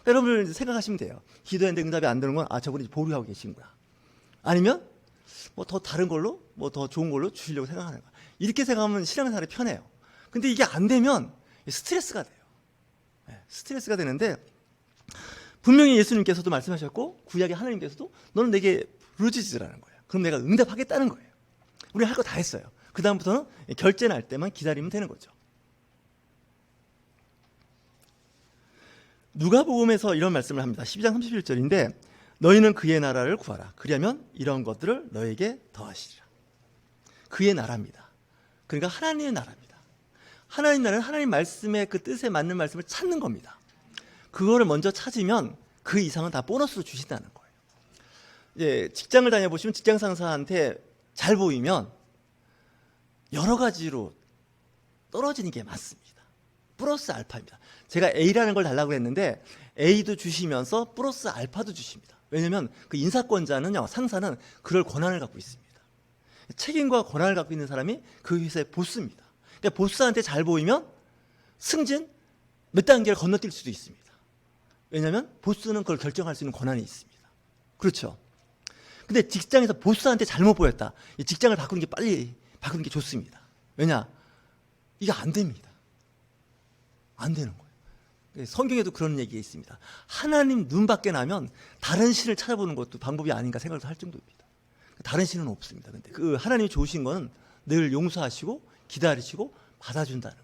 여러분 생각하시면 돼요. 기도했는데 응답이 안 되는 건 저분이 보류하고 계시는구나. 아니면 뭐 더 다른 걸로, 뭐 더 좋은 걸로 주시려고 생각하는 거야. 이렇게 생각하면 신앙생활이 편해요. 근데 이게 안 되면 스트레스가 돼요. 스트레스가 되는데, 분명히 예수님께서도 말씀하셨고 구약의 하나님께서도 너는 내게 부르짖으라는 거예요. 그럼 내가 응답하겠다는 거예요. 우리 할 거 다 했어요. 그 다음부터는 결제 날 때만 기다리면 되는 거죠. 누가복음에서 이런 말씀을 합니다. 12장 31절인데 너희는 그의 나라를 구하라. 그리하면 이런 것들을 너에게 더하시리라. 그의 나라입니다. 그러니까 하나님의 나라입니다. 하나님 나라는 하나님 말씀의 그 뜻에 맞는 말씀을 찾는 겁니다. 그거를 먼저 찾으면 그 이상은 다 보너스로 주신다는 거예요. 예, 직장을 다녀보시면 직장 상사한테 잘 보이면 여러 가지로 떨어지는 게 많습니다. 플러스 알파입니다. 제가 A라는 걸 달라고 했는데 A도 주시면서 플러스 알파도 주십니다. 왜냐하면 그 인사권자는요, 상사는 그럴 권한을 갖고 있습니다. 책임과 권한을 갖고 있는 사람이 그 회사의 보스입니다. 그러니까 보스한테 잘 보이면 승진 몇 단계를 건너뛸 수도 있습니다. 왜냐하면 보스는 그걸 결정할 수 있는 권한이 있습니다. 그렇죠? 근데 직장에서 보스한테 잘못 보였다. 이 직장을 바꾸는 게 빨리 바꾸는 게 좋습니다. 왜냐? 이게 안 됩니다. 안 되는 거예요. 성경에도 그런 얘기가 있습니다. 하나님 눈 밖에 나면 다른 신을 찾아보는 것도 방법이 아닌가 생각도 할 정도입니다. 다른 신은 없습니다. 근데 그 하나님이 좋으신 거는 늘 용서하시고 기다리시고 받아준다는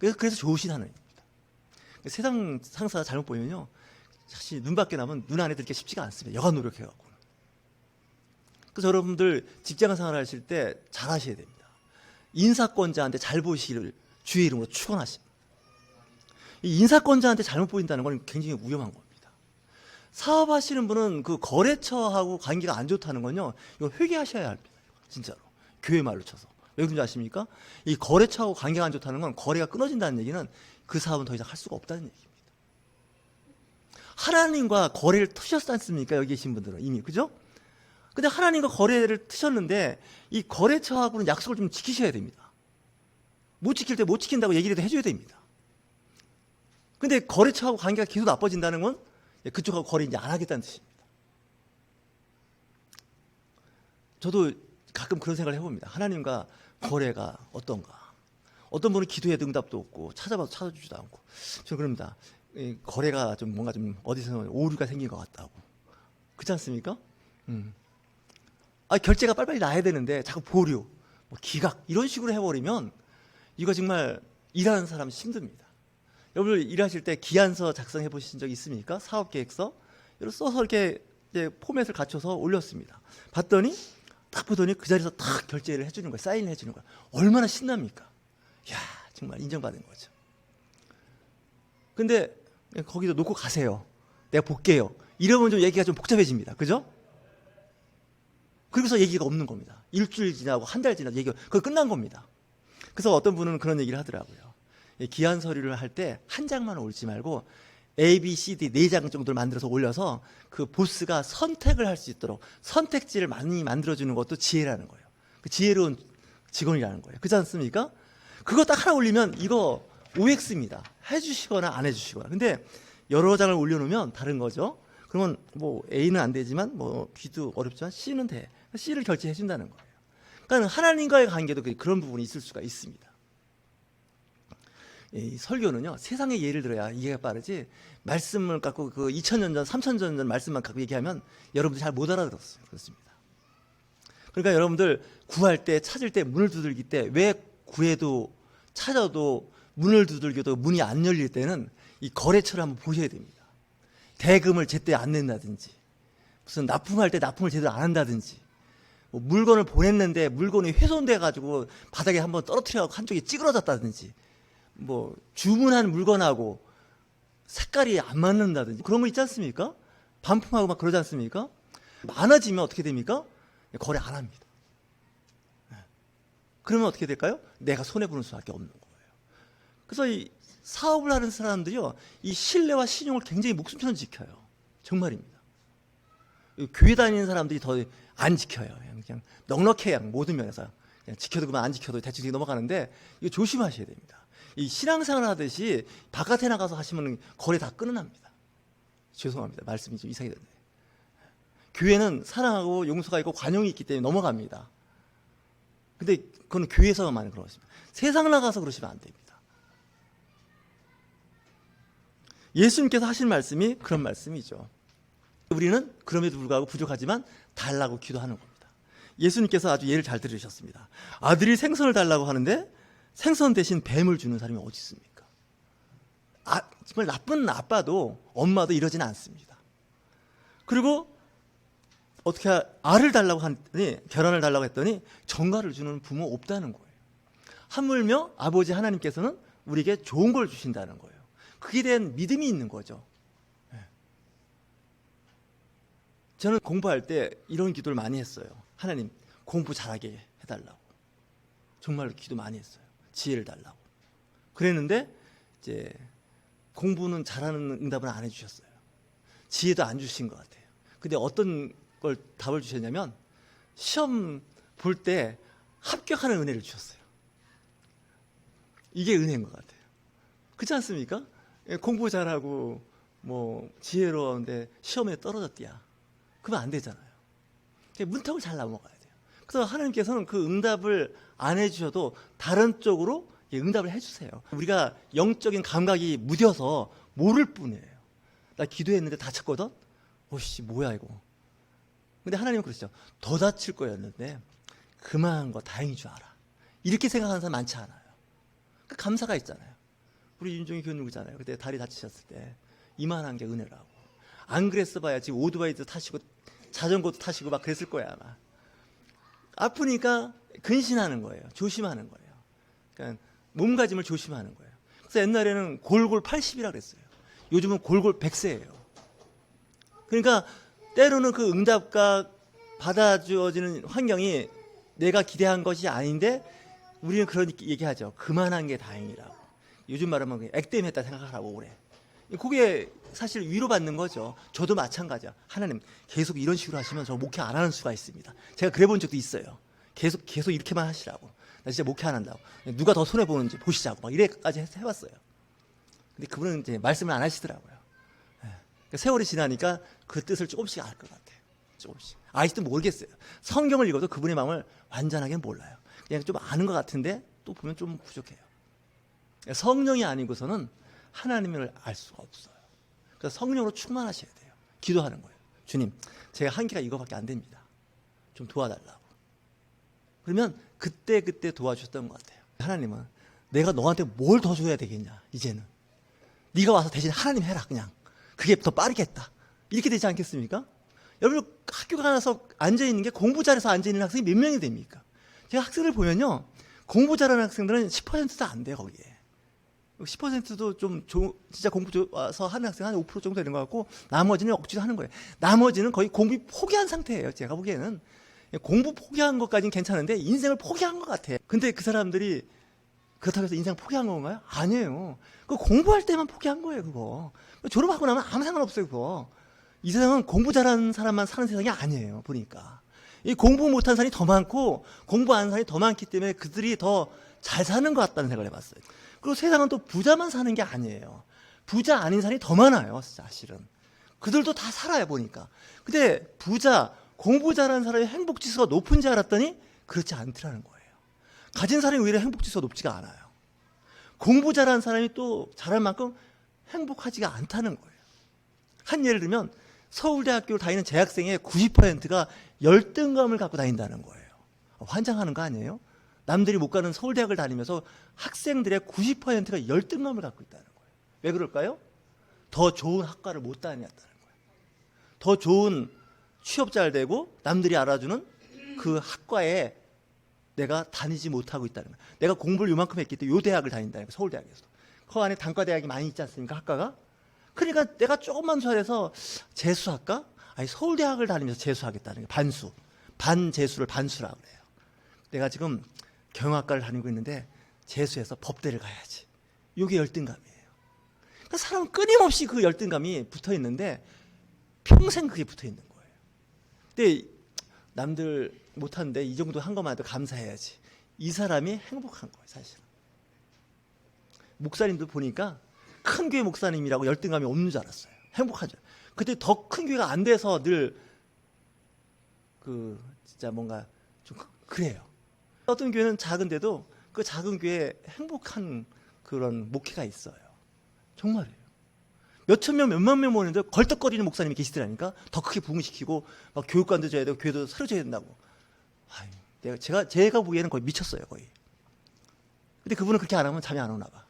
거예요. 그래서 좋으신 하나님입니다. 세상 상사가 잘못 보면요, 사실 눈 밖에 나면 눈 안에 들기 쉽지가 않습니다. 여간 노력해갖고. 그래서 여러분들 직장 생활 하실 때 잘 하셔야 됩니다. 인사권자한테 잘 보시기를 주의 이름으로 축원하십니다. 이 인사권자한테 잘못 보인다는 건 굉장히 위험한 겁니다. 사업하시는 분은 그 거래처하고 관계가 안 좋다는 건요, 이거 회개하셔야 합니다. 진짜로. 교회 말로 쳐서. 왜 그런지 아십니까? 이 거래처하고 관계가 안 좋다는 건 거래가 끊어진다는 얘기는 그 사업은 더 이상 할 수가 없다는 얘기입니다. 하나님과 거래를 트셨지 않습니까? 여기 계신 분들은 이미. 그죠? 근데 하나님과 거래를 트셨는데 이 거래처하고는 약속을 좀 지키셔야 됩니다. 못 지킬 때 못 지킨다고 얘기를 해줘야 됩니다. 근데 거래처하고 관계가 계속 나빠진다는 건 그쪽하고 거래 이제 안 하겠다는 뜻입니다. 저도 가끔 그런 생각을 해봅니다. 하나님과 거래가 어떤가. 어떤 분은 기도해도 응답도 없고 찾아봐도 찾아주지도 않고. 저는 그럽니다. 거래가 좀 뭔가 좀 어디서 오류가 생긴 것 같다고. 그렇지 않습니까? 결제가 빨리빨리 나야 되는데 자꾸 보류, 뭐 기각 이런 식으로 해버리면 이거 정말 일하는 사람 힘듭니다. 여러분들 일하실 때 기한서 작성해 보신 적 있습니까? 사업계획서 이렇게 써서 이렇게 이제 포맷을 갖춰서 올렸습니다. 봤더니 딱 보더니 그 자리에서 딱 결제를 해주는 거예요. 사인을 해주는 거예요. 얼마나 신납니까? 이야, 정말 인정받은 거죠. 근데 거기서 놓고 가세요. 내가 볼게요. 이러면 좀 얘기가 좀 복잡해집니다. 그죠? 그러고서 얘기가 없는 겁니다. 일주일 지나고 한 달 지나고 얘기가 그거 끝난 겁니다. 그래서 어떤 분은 그런 얘기를 하더라고요. 기한 서류를 할 때 한 장만 올지 말고 A, B, C, D 4장 정도를 만들어서 올려서 그 보스가 선택을 할 수 있도록 선택지를 많이 만들어주는 것도 지혜라는 거예요. 그 지혜로운 직원이라는 거예요. 그렇지 않습니까? 그거 딱 하나 올리면 이거 OX입니다. 해주시거나 안 해주시거나. 근데 여러 장을 올려놓으면 다른 거죠. 그러면 뭐 A는 안 되지만 뭐 B도 어렵지만 C는 돼. C를 결제해 준다는 거예요. 그러니까 하나님과의 관계도 그런 부분이 있을 수가 있습니다. 이 설교는요, 세상의 예를 들어야 이해가 빠르지, 말씀을 갖고 그 2000년 전, 3000년 전 말씀만 갖고 얘기하면 여러분들 잘 못 알아들었어요. 그렇습니다. 그러니까 여러분들 구할 때, 찾을 때, 문을 두들길 때, 왜 구해도 찾아도 문을 두들겨도 문이 안 열릴 때는 이 거래처를 한번 보셔야 됩니다. 대금을 제때 안 낸다든지, 무슨 납품할 때 납품을 제대로 안 한다든지, 뭐 물건을 보냈는데 물건이 훼손돼 가지고 바닥에 한번 떨어뜨려 한쪽이 찌그러졌다든지, 뭐 주문한 물건하고 색깔이 안 맞는다든지 그런 거 있지 않습니까? 반품하고 막 그러지 않습니까? 많아지면 어떻게 됩니까? 거래 안 합니다. 그러면 어떻게 될까요? 내가 손해보는 수밖에 없는 거예요. 그래서 이 사업을 하는 사람들이요, 이 신뢰와 신용을 굉장히 목숨처럼 지켜요. 정말입니다. 교회 다니는 사람들이 더 안 지켜요. 그냥 넉넉해요. 모든 면에서. 그냥 지켜도 그만 안 지켜도 대충 넘어가는데 이거 조심하셔야 됩니다. 이 신앙생활 하듯이 바깥에 나가서 하시면 거래 다 끊어납니다. 죄송합니다. 말씀이 좀 이상이 됐네. 교회는 사랑하고 용서가 있고 관용이 있기 때문에 넘어갑니다. 근데 그건 교회에서만 그러십니다. 세상 나가서 그러시면 안 됩니다. 예수님께서 하신 말씀이 그런 말씀이죠. 우리는 그럼에도 불구하고 부족하지만 달라고 기도하는 겁니다. 예수님께서 아주 예를 잘 들으셨습니다. 아들이 생선을 달라고 하는데 생선 대신 뱀을 주는 사람이 어디 있습니까? 정말 나쁜 아빠도 엄마도 이러지는 않습니다. 그리고 어떻게 알을 달라고 하더니, 계란을 달라고 했더니 정갈을 주는 부모 없다는 거예요. 하물며 아버지 하나님께서는 우리에게 좋은 걸 주신다는 거예요. 그에 대한 믿음이 있는 거죠. 저는 공부할 때 이런 기도를 많이 했어요. 하나님, 공부 잘하게 해달라고. 정말로 기도 많이 했어요. 지혜를 달라고. 그랬는데 이제 공부는 잘하는 응답은 안 해주셨어요. 지혜도 안 주신 것 같아요. 근데 어떤 걸 답을 주셨냐면 시험 볼 때 합격하는 은혜를 주셨어요. 이게 은혜인 것 같아요. 그렇지 않습니까? 공부 잘하고 뭐 지혜로운데 시험에 떨어졌대야. 그러면 안 되잖아요. 문턱을 잘 넘어가야 돼요. 그래서 하나님께서는 그 응답을 안 해주셔도 다른 쪽으로 응답을 해주세요. 우리가 영적인 감각이 무뎌서 모를 뿐이에요. 나 기도했는데 다쳤거든? 오씨 뭐야 이거. 근데 하나님은 그러시죠. 더 다칠 거였는데 그만한 거 다행인 줄 알아. 이렇게 생각하는 사람 많지 않아요. 그 감사가 있잖아요. 우리 윤종이 교수님이잖아요. 그때 다리 다치셨을 때 이만한 게 은혜라고. 안 그랬어 봐야 지금 오토바이도 타시고 자전거도 타시고 막 그랬을 거야 아마. 아프니까 근신하는 거예요. 조심하는 거예요. 그러니까 몸가짐을 조심하는 거예요. 그래서 옛날에는 골골 80이라 그랬어요. 요즘은 골골 100세예요. 그러니까 때로는 그 응답과 받아주어지는 환경이 내가 기대한 것이 아닌데 우리는 그런 얘기하죠. 그만한 게 다행이라고. 요즘 말하면 액땜했다 생각하라고 그래. 그게 사실 위로받는 거죠. 저도 마찬가지야. 하나님 계속 이런 식으로 하시면 저 목회 안 하는 수가 있습니다. 제가 그래 본 적도 있어요. 계속 이렇게만 하시라고. 나 진짜 목회 안 한다고. 누가 더 손해 보는지 보시자고. 막 이래까지 해봤어요. 근데 그분은 이제 말씀을 안 하시더라고요. 그러니까 세월이 지나니까 그 뜻을 조금씩 알 것 같아요. 조금씩. 아직도 모르겠어요. 성경을 읽어도 그분의 마음을 완전하게는 몰라요. 그냥 좀 아는 것 같은데 또 보면 좀 부족해요. 성령이 아니고서는 하나님을 알 수가 없어요. 그래서 성령으로 충만하셔야 돼요. 기도하는 거예요. 주님, 제가 한계가 이거밖에 안 됩니다. 좀 도와달라고. 그러면 그때 도와주셨던 것 같아요. 하나님은 내가 너한테 뭘 더 줘야 되겠냐 이제는. 네가 와서 대신 하나님 해라 그냥. 그게 더 빠르겠다. 이렇게 되지 않겠습니까? 여러분 학교 가서 앉아있는 게 공부 잘해서 앉아있는 학생이 몇 명이 됩니까? 제가 학생들 보면요. 공부 잘하는 학생들은 10%도 안 돼요 거기에. 10%도 좀 진짜 공부 좋아서 하는 학생 한 5% 정도 되는 것 같고 나머지는 억지로 하는 거예요. 나머지는 거의 공부 포기한 상태예요. 제가 보기에는. 공부 포기한 것까지는 괜찮은데 인생을 포기한 것 같아요. 근데 그 사람들이 그렇다고 해서 인생 포기한 건가요? 아니에요. 그 공부할 때만 포기한 거예요, 그거. 졸업하고 나면 아무 상관없어요, 그거. 이 세상은 공부 잘하는 사람만 사는 세상이 아니에요, 보니까. 이 공부 못한 사람이 더 많고 공부 안 하는 사람이 더 많기 때문에 그들이 더 잘 사는 것 같다는 생각을 해봤어요. 그리고 세상은 또 부자만 사는 게 아니에요. 부자 아닌 사람이 더 많아요, 사실은. 그들도 다 살아요, 보니까. 근데 부자, 공부 잘하는 사람의 행복지수가 높은지 알았더니 그렇지 않더라는 거예요. 가진 사람이 오히려 행복지수가 높지가 않아요. 공부 잘하는 사람이 또 잘할 만큼 행복하지가 않다는 거예요. 한 예를 들면 서울대학교를 다니는 재학생의 90%가 열등감을 갖고 다닌다는 거예요. 환장하는 거 아니에요? 남들이 못 가는 서울대학을 다니면서 학생들의 90%가 열등감을 갖고 있다는 거예요. 왜 그럴까요? 더 좋은 학과를 못 다녔다는 거예요. 더 좋은 취업 잘 되고 남들이 알아주는 그 학과에 내가 다니지 못하고 있다는 거예요. 내가 공부를 요만큼 했기 때문에 요 대학을 다닌다는 거예요. 서울대학에서. 그 안에 단과대학이 많이 있지 않습니까? 학과가. 그러니까 내가 조금만 잘해서 재수할까? 아니 서울대학을 다니면서 재수하겠다는 거예요. 반수. 반재수를 반수라고 그래요. 내가 지금 경영학과를 다니고 있는데 재수해서 법대를 가야지. 이게 열등감이에요. 그러니까 사람은 끊임없이 그 열등감이 붙어 있는데 평생 그게 붙어 있는 거예요. 근데 남들 못하는데 이 정도 한 것만 해도 감사해야지. 이 사람이 행복한 거예요, 사실은. 목사님도 보니까 큰 교회 목사님이라고 열등감이 없는 줄 알았어요. 행복하죠. 그때 더 큰 교회가 안 돼서 늘 진짜 뭔가 좀 그래요. 어떤 교회는 작은데도 그 작은 교회에 행복한 그런 목회가 있어요. 정말이에요. 몇천 명, 몇만 명 모이는데 걸떡거리는 목사님이 계시더라니까. 더 크게 부흥시키고 막 교육관도 줘야 되고 교회도 새로 줘야 된다고. 아유, 제가 보기에는 거의 미쳤어요, 거의. 근데 그분은 그렇게 안 하면 잠이 안 오나 봐.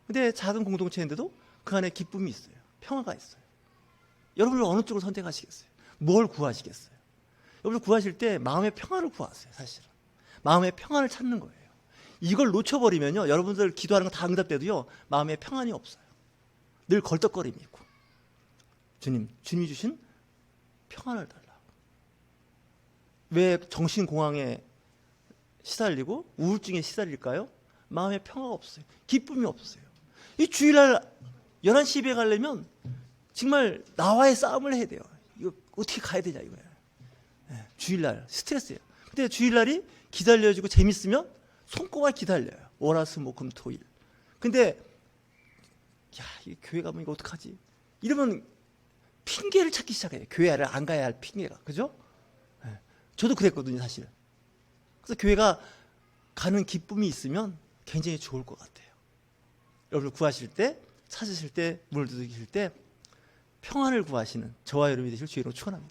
근데 작은 공동체인데도 그 안에 기쁨이 있어요. 평화가 있어요. 여러분은 어느 쪽을 선택하시겠어요? 뭘 구하시겠어요? 여러분 구하실 때 마음의 평안을 구하세요, 사실은. 마음의 평안을 찾는 거예요. 이걸 놓쳐버리면요, 여러분들 기도하는 거 다 응답돼도요, 마음에 평안이 없어요. 늘 걸떡거림이 있고. 주님이 주신 평안을 달라고. 왜 정신공황에 시달리고 우울증에 시달릴까요? 마음에 평화가 없어요. 기쁨이 없어요. 이 주일날 11시 예배 가려면 정말 나와의 싸움을 해야 돼요. 이거 어떻게 가야 되냐 이거예요. 주일날 스트레스예요. 근데 주일날이 기다려지고 재밌으면 손꼽아 기다려요. 월화수목금토일. 근데 야, 이 교회 가면 이거 어떡하지? 이러면 핑계를 찾기 시작해요. 교회를 안 가야 할 핑계가. 그죠? 저도 그랬거든요, 사실. 그래서 교회가 가는 기쁨이 있으면 굉장히 좋을 것 같아요. 여러분들 구하실 때, 찾으실 때, 문을 두드리실 때 평안을 구하시는 저와 여러분이 되실 주의로 축원합니다.